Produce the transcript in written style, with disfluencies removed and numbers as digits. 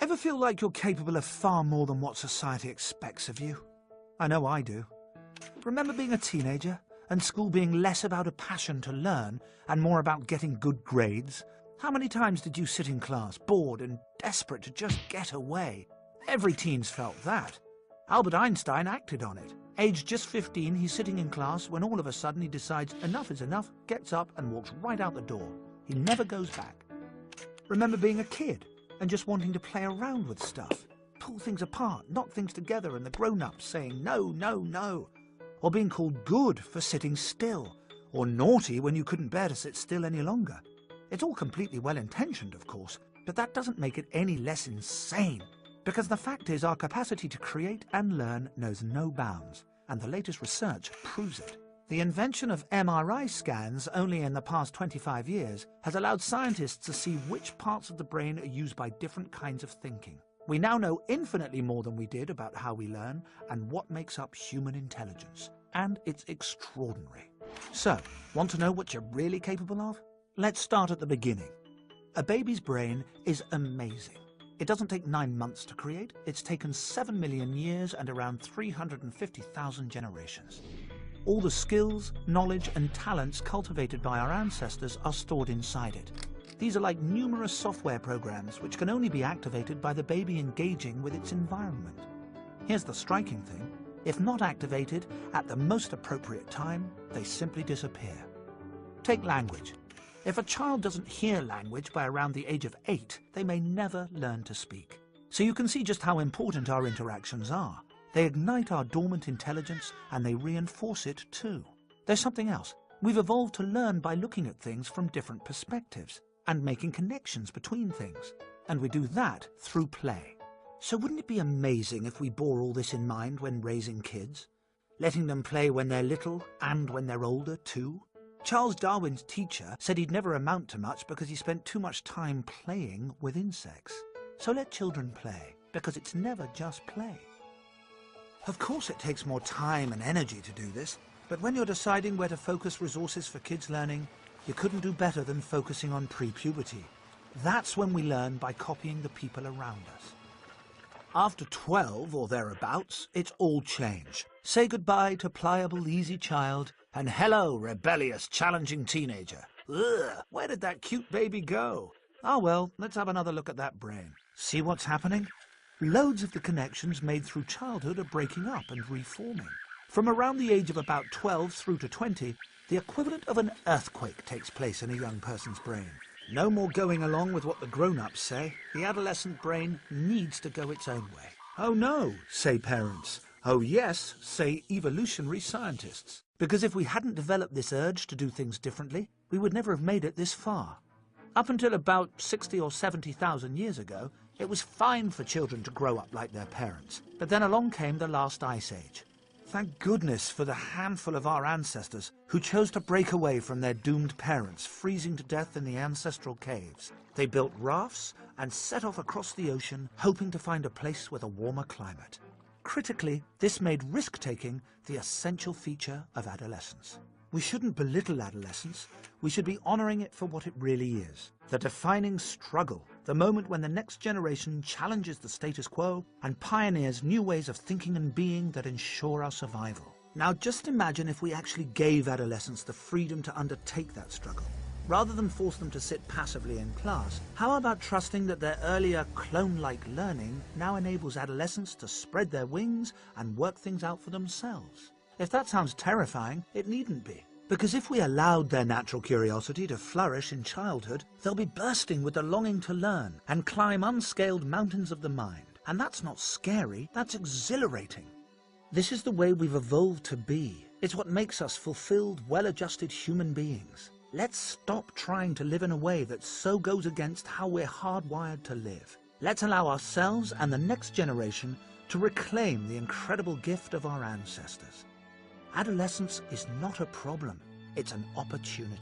Ever feel like you're capable of far more than what society expects of you? I know I do. Remember being a teenager and school being less about a passion to learn and more about getting good grades? How many times did you sit in class, bored and desperate to just get away? Every teen's felt that. Albert Einstein acted on it. Aged just 15, he's sitting in class when all of a sudden he decides enough is enough, gets up and walks right out the door. He never goes back. Remember being a kid and just wanting to play around with stuff, pull things apart, knock things together, and the grown-ups saying no, no, no. Or being called good for sitting still, or naughty when you couldn't bear to sit still any longer. It's all completely well-intentioned, of course, but that doesn't make it any less insane. Because the fact is our capacity to create and learn knows no bounds, and the latest research proves it. The invention of MRI scans only in the past 25 years has allowed scientists to see which parts of the brain are used by different kinds of thinking. We now know infinitely more than we did about how we learn and what makes up human intelligence. And it's extraordinary. So, want to know what you're really capable of? Let's start at the beginning. A baby's brain is amazing. It doesn't take 9 months to create. It's taken 7 million years and around 350,000 generations. All the skills, knowledge and talents cultivated by our ancestors are stored inside it. These are like numerous software programs which can only be activated by the baby engaging with its environment. Here's the striking thing. If not activated at the most appropriate time, they simply disappear. Take language. If a child doesn't hear language by around the age of 8, they may never learn to speak. So you can see just how important our interactions are. They ignite our dormant intelligence and they reinforce it too. There's something else. We've evolved to learn by looking at things from different perspectives and making connections between things. And we do that through play. So wouldn't it be amazing if we bore all this in mind when raising kids? Letting them play when they're little and when they're older too? Charles Darwin's teacher said he'd never amount to much because he spent too much time playing with insects. So let children play, because it's never just play. Of course it takes more time and energy to do this, but when you're deciding where to focus resources for kids' learning, you couldn't do better than focusing on pre-puberty. That's when we learn by copying the people around us. After 12 or thereabouts, it's all change. Say goodbye to pliable, easy child, and hello, rebellious, challenging teenager. Ugh, where did that cute baby go? Ah well, let's have another look at that brain. See what's happening? Loads of the connections made through childhood are breaking up and reforming. From around the age of about 12 through to 20, the equivalent of an earthquake takes place in a young person's brain. No more going along with what the grown-ups say. The adolescent brain needs to go its own way. Oh no, say parents. Oh yes, say evolutionary scientists. Because if we hadn't developed this urge to do things differently, we would never have made it this far. Up until about 60 or 70,000 years ago, it was fine for children to grow up like their parents. But then along came the last ice age. Thank goodness for the handful of our ancestors who chose to break away from their doomed parents, freezing to death in the ancestral caves. They built rafts and set off across the ocean, hoping to find a place with a warmer climate. Critically, this made risk-taking the essential feature of adolescence. We shouldn't belittle adolescence. We should be honouring it for what it really is. The defining struggle, the moment when the next generation challenges the status quo and pioneers new ways of thinking and being that ensure our survival. Now just imagine if we actually gave adolescents the freedom to undertake that struggle. Rather than force them to sit passively in class, how about trusting that their earlier clone-like learning now enables adolescents to spread their wings and work things out for themselves? If that sounds terrifying, it needn't be. Because if we allowed their natural curiosity to flourish in childhood, they'll be bursting with the longing to learn and climb unscaled mountains of the mind. And that's not scary, that's exhilarating. This is the way we've evolved to be. It's what makes us fulfilled, well-adjusted human beings. Let's stop trying to live in a way that so goes against how we're hardwired to live. Let's allow ourselves and the next generation to reclaim the incredible gift of our ancestors. Adolescence is not a problem, it's an opportunity.